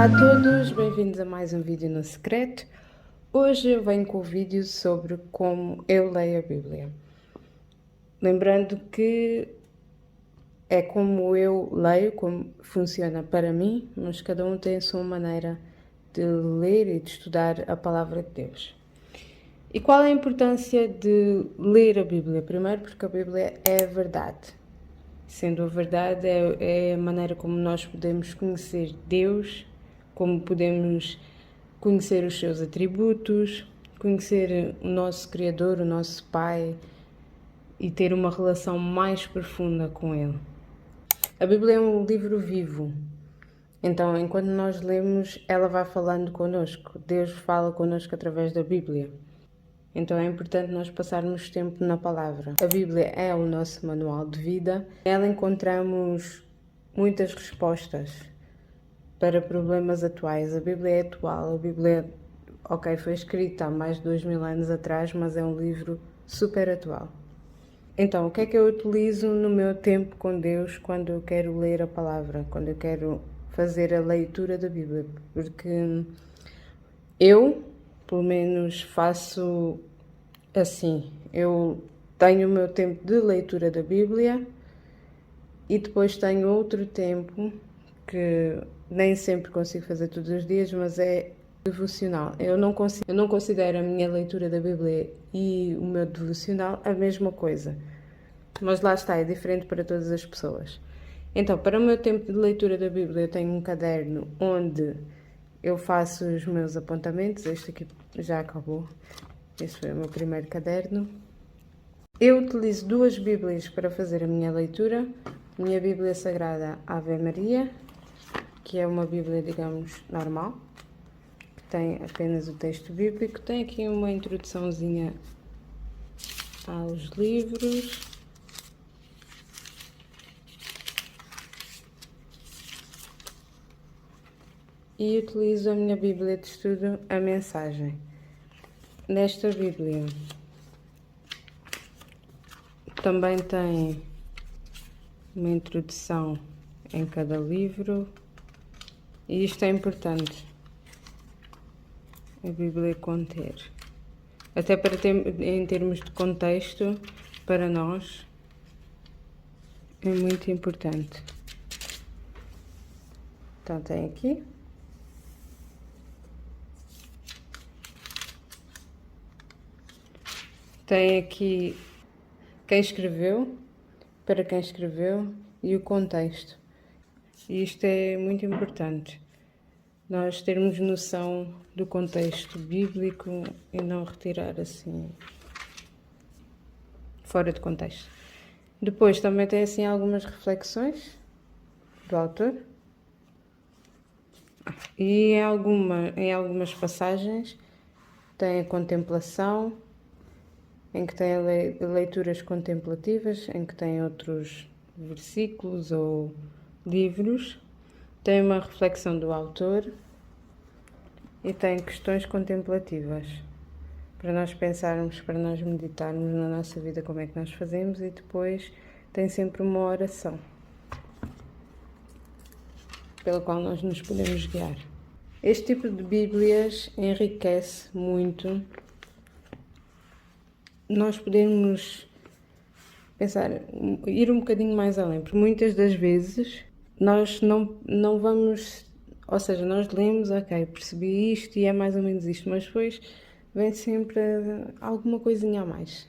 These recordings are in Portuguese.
Olá a todos, bem-vindos a mais um vídeo no secreto. Hoje eu venho com o vídeo sobre como eu leio a Bíblia. Lembrando que é como eu leio, como funciona para mim, mas cada um tem a sua maneira de ler e de estudar a palavra de Deus. E qual é a importância de ler a Bíblia? Primeiro, porque a Bíblia é a verdade. Sendo a verdade, é a maneira como nós podemos conhecer Deus, como podemos conhecer os seus atributos, conhecer o nosso Criador, o nosso Pai e ter uma relação mais profunda com Ele. A Bíblia é um livro vivo, então enquanto nós lemos, ela vai falando connosco. Deus fala connosco através da Bíblia. Então é importante nós passarmos tempo na palavra. A Bíblia é o nosso manual de vida. Nela encontramos muitas respostas para problemas atuais. A Bíblia é atual. A Bíblia, ok, foi escrita há mais de 2000 anos atrás, mas é um livro super atual. Então, o que é que eu utilizo no meu tempo com Deus quando eu quero ler a palavra, quando eu quero fazer a leitura da Bíblia? Porque eu, pelo menos, faço assim. Eu tenho o meu tempo de leitura da Bíblia e depois tenho outro tempo que nem sempre consigo fazer todos os dias, mas é devocional. Eu não considero a minha leitura da Bíblia e o meu devocional a mesma coisa. Mas lá está, é diferente para todas as pessoas. Então, para o meu tempo de leitura da Bíblia, eu tenho um caderno onde eu faço os meus apontamentos. Este aqui já acabou. Este foi o meu primeiro caderno. Eu utilizo duas Bíblias para fazer a minha leitura. A minha Bíblia Sagrada Ave Maria, que é uma Bíblia, digamos, normal, que tem apenas o texto bíblico. Tem aqui uma introduçãozinha aos livros. E utilizo a minha Bíblia de estudo, a Mensagem. Nesta Bíblia também tem uma introdução em cada livro, e isto é importante, a Bíblia conter. Até para ter, em termos de contexto, para nós, é muito importante. Então tem aqui. Tem aqui quem escreveu, para quem escreveu e o contexto. E isto é muito importante, nós termos noção do contexto bíblico e não retirar assim fora de contexto. Depois também tem assim algumas reflexões do autor e em algumas passagens tem a contemplação, em que tem leituras contemplativas, em que tem outros versículos ou livros, tem uma reflexão do autor e tem questões contemplativas para nós pensarmos, para nós meditarmos na nossa vida como é que nós fazemos, e depois tem sempre uma oração pela qual nós nos podemos guiar. Este tipo de Bíblias enriquece muito. Nós podemos pensar, ir um bocadinho mais além, porque muitas das vezes nós não vamos, ou seja, nós lemos, ok, percebi isto e é mais ou menos isto, mas depois vem sempre alguma coisinha a mais.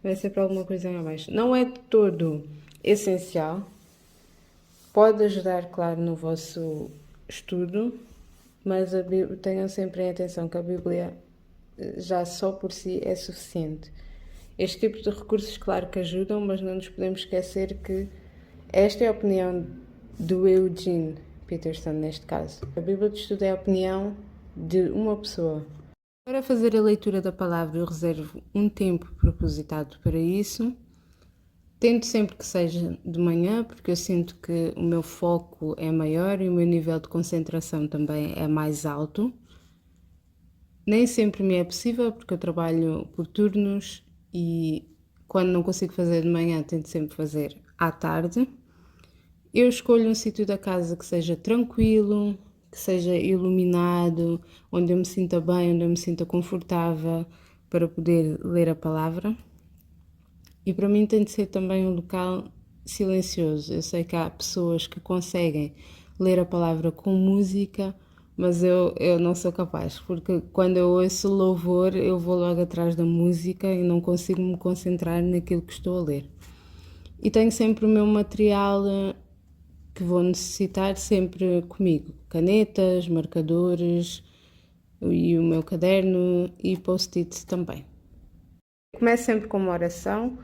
Vem sempre alguma coisinha a mais. Não é de todo essencial, pode ajudar, claro, no vosso estudo, mas tenham sempre em atenção que a Bíblia já só por si é suficiente. Este tipo de recursos, claro que ajudam, mas não nos podemos esquecer que esta é a opinião do Eugene Peterson, neste caso. A Bíblia de Estudo é a opinião de uma pessoa. Para fazer a leitura da palavra, eu reservo um tempo propositado para isso. Tento sempre que seja de manhã, porque eu sinto que o meu foco é maior e o meu nível de concentração também é mais alto. Nem sempre me é possível, porque eu trabalho por turnos e quando não consigo fazer de manhã, tento sempre fazer à tarde. Eu escolho um sítio da casa que seja tranquilo, que seja iluminado, onde eu me sinta bem, onde eu me sinta confortável para poder ler a palavra. E para mim tem de ser também um local silencioso. Eu sei que há pessoas que conseguem ler a palavra com música, mas eu não sou capaz, porque quando eu ouço louvor, eu vou logo atrás da música e não consigo me concentrar naquilo que estou a ler. E tenho sempre o meu material que vou necessitar sempre comigo: canetas, marcadores e o meu caderno e post-its também. Começo sempre com uma oração.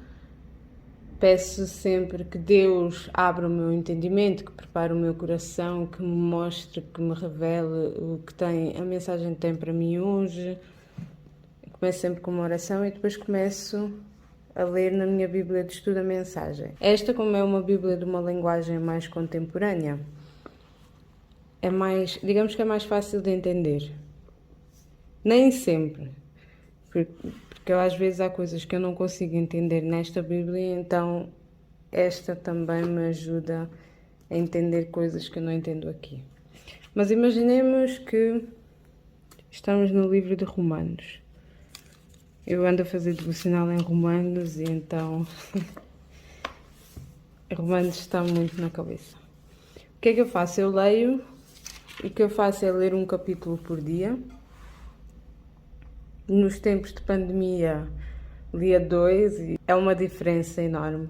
Peço sempre que Deus abra o meu entendimento, que prepare o meu coração, que me mostre, que me revele o que tem, a mensagem que tem para mim hoje. Começo sempre com uma oração e depois começo a ler na minha Bíblia de Estudo a Mensagem. Esta, como é uma Bíblia de uma linguagem mais contemporânea, é mais, digamos que é mais fácil de entender. Nem sempre, porque eu, às vezes há coisas que eu não consigo entender nesta Bíblia, então esta também me ajuda a entender coisas que eu não entendo aqui. Mas imaginemos que estamos no livro de Romanos. Eu ando a fazer devocional em Romanos e então Romanos está muito na cabeça. O que é que eu faço? Eu leio, o que eu faço é ler um capítulo por dia. Nos tempos de pandemia lia 2 e é uma diferença enorme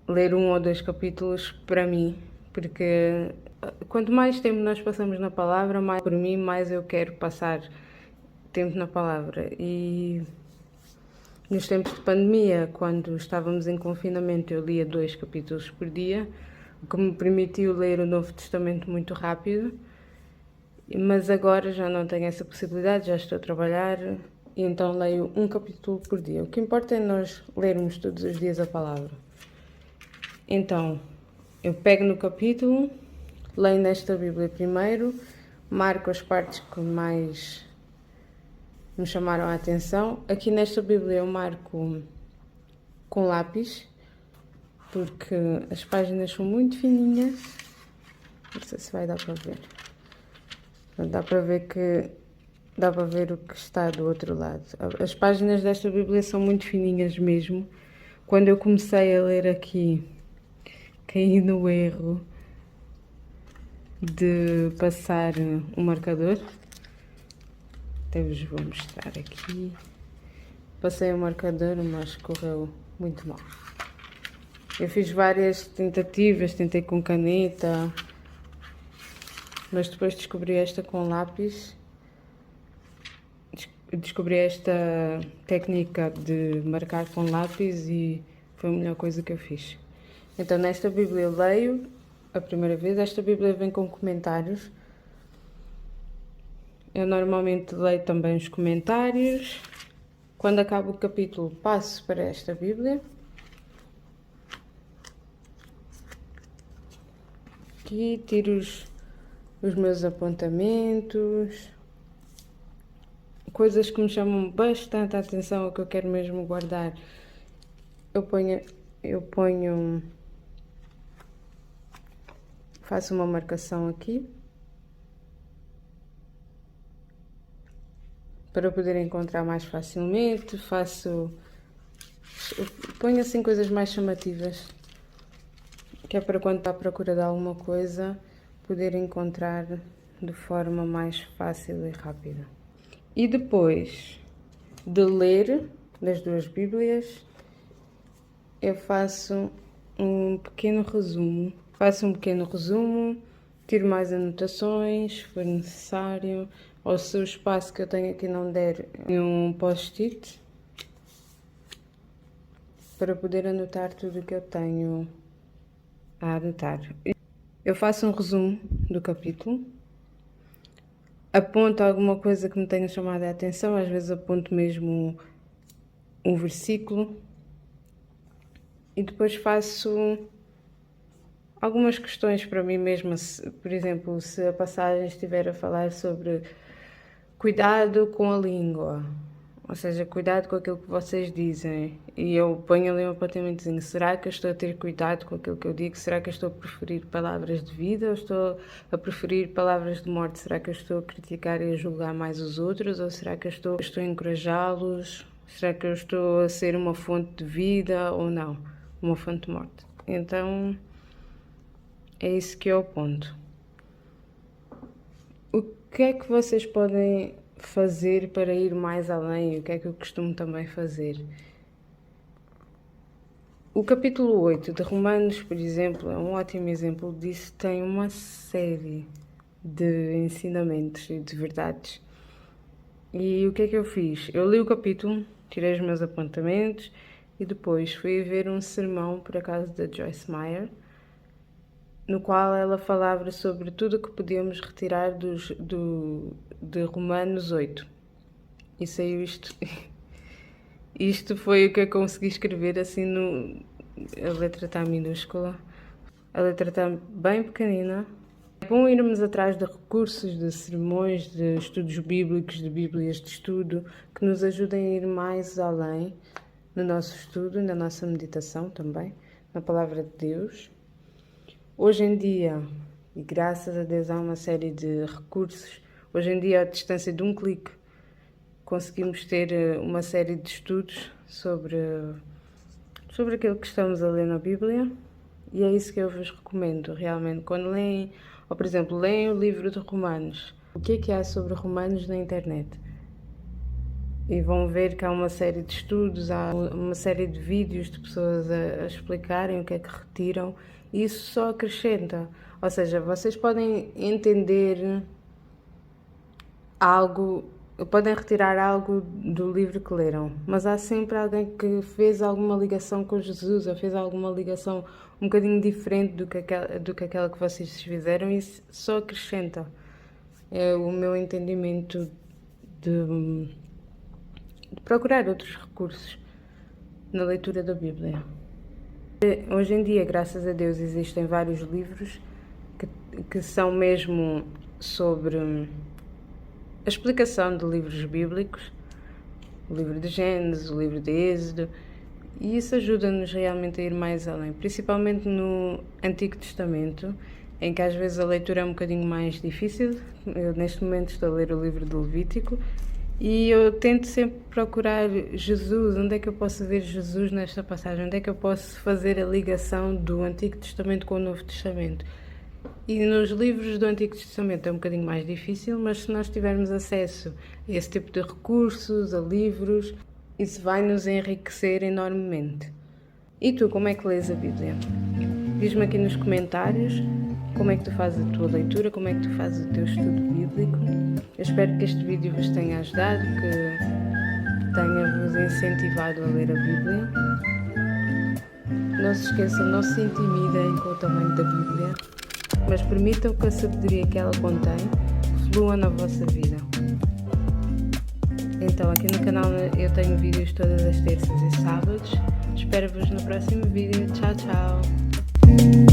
ler 1 ou 2 capítulos para mim, porque quanto mais tempo nós passamos na palavra, mais por mim, mais eu quero passar tempo na palavra. E nos tempos de pandemia, quando estávamos em confinamento, eu lia 2 capítulos por dia, o que me permitiu ler o Novo Testamento muito rápido. Mas agora já não tenho essa possibilidade, já estou a trabalhar e então leio um capítulo por dia. O que importa é nós lermos todos os dias a palavra. Então, eu pego no capítulo, leio nesta Bíblia primeiro, marco as partes que mais me chamaram a atenção. Aqui nesta Bíblia eu marco com lápis, porque as páginas são muito fininhas. Não sei se vai dar para ver. Dá para ver o que está do outro lado. As páginas desta Bíblia são muito fininhas mesmo. Quando eu comecei a ler aqui, caí no erro de passar um marcador. Até vos vou mostrar aqui. Passei o marcador, mas correu muito mal. Eu fiz várias tentativas, tentei com caneta, mas depois descobri esta com lápis. Descobri esta técnica de marcar com lápis e foi a melhor coisa que eu fiz. Então nesta Bíblia eu leio a primeira vez. Esta Bíblia vem com comentários. Eu normalmente leio também os comentários. Quando acaba o capítulo passo para esta Bíblia. Aqui tiro os meus apontamentos, coisas que me chamam bastante a atenção, o que eu quero mesmo guardar. Faço uma marcação aqui para poder encontrar mais facilmente. Ponho assim coisas mais chamativas, que é para quando está à procura de alguma coisa poder encontrar de forma mais fácil e rápida. E depois de ler das 2 Bíblias, eu faço um pequeno resumo. Tiro mais anotações, se for necessário, ou se o espaço que eu tenho aqui não der, um post-it, para poder anotar tudo o que eu tenho a anotar. Eu faço um resumo do capítulo, aponto alguma coisa que me tenha chamado a atenção, às vezes aponto mesmo um versículo e depois faço algumas questões para mim mesma. Por exemplo, se a passagem estiver a falar sobre cuidado com a língua, Ou seja, cuidado com aquilo que vocês dizem. E eu ponho ali um apontamentozinho. Será que eu estou a ter cuidado com aquilo que eu digo? Será que eu estou a preferir palavras de vida ou estou a preferir palavras de morte? Será que eu estou a criticar e a julgar mais os outros? Ou será que eu estou a encorajá-los? Será que eu estou a ser uma fonte de vida ou não? Uma fonte de morte. Então, é isso que é o ponto. O que é que vocês podem fazer para ir mais além? O que é que eu costumo também fazer? O capítulo 8 de Romanos, por exemplo, é um ótimo exemplo disso. Tem uma série de ensinamentos e de verdades. E o que é que eu fiz? Eu li o capítulo, tirei os meus apontamentos e depois fui ver um sermão, por acaso, da Joyce Meyer, no qual ela falava sobre tudo o que podíamos retirar de Romanos 8. E saiu isto. Isto foi o que eu consegui escrever assim a letra está minúscula. A letra está bem pequenina. É bom irmos atrás de recursos, de sermões, de estudos bíblicos, de bíblias de estudo, que nos ajudem a ir mais além no nosso estudo, na nossa meditação também, na palavra de Deus. Hoje em dia, e graças a Deus há uma série de recursos, hoje em dia à distância de um clique conseguimos ter uma série de estudos sobre aquilo que estamos a ler na Bíblia, e é isso que eu vos recomendo realmente. Quando leem, ou por exemplo, leem o livro de Romanos, o que é que há sobre Romanos na internet? E vão ver que há uma série de estudos, há uma série de vídeos de pessoas a explicarem o que é que retiram, e isso só acrescenta. Ou seja, vocês podem entender algo, podem retirar algo do livro que leram, mas há sempre alguém que fez alguma ligação com Jesus, ou fez alguma ligação um bocadinho diferente do que aquela que vocês fizeram, e isso só acrescenta. É o meu entendimento de procurar outros recursos na leitura da Bíblia. Hoje em dia, graças a Deus, existem vários livros que são mesmo sobre a explicação de livros bíblicos, o livro de Gênesis, o livro de Êxodo, e isso ajuda-nos realmente a ir mais além, principalmente no Antigo Testamento, em que às vezes a leitura é um bocadinho mais difícil. Eu neste momento estou a ler o livro de Levítico e eu tento sempre procurar Jesus. Onde é que eu posso ver Jesus nesta passagem? Onde é que eu posso fazer a ligação do Antigo Testamento com o Novo Testamento? E nos livros do Antigo Testamento é um bocadinho mais difícil, mas se nós tivermos acesso a esse tipo de recursos, a livros, isso vai nos enriquecer enormemente. E tu, como é que lês a Bíblia? Diz-me aqui nos comentários como é que tu fazes a tua leitura, como é que tu fazes o teu estudo bíblico. Eu espero que este vídeo vos tenha ajudado, que tenha-vos incentivado a ler a Bíblia. Não se esqueçam, não se intimidem com o tamanho da Bíblia, mas permitam que a sabedoria que ela contém flua na vossa vida. Então, aqui no canal eu tenho vídeos todas as terças e sábados. Espero-vos no próximo vídeo. Tchau, tchau!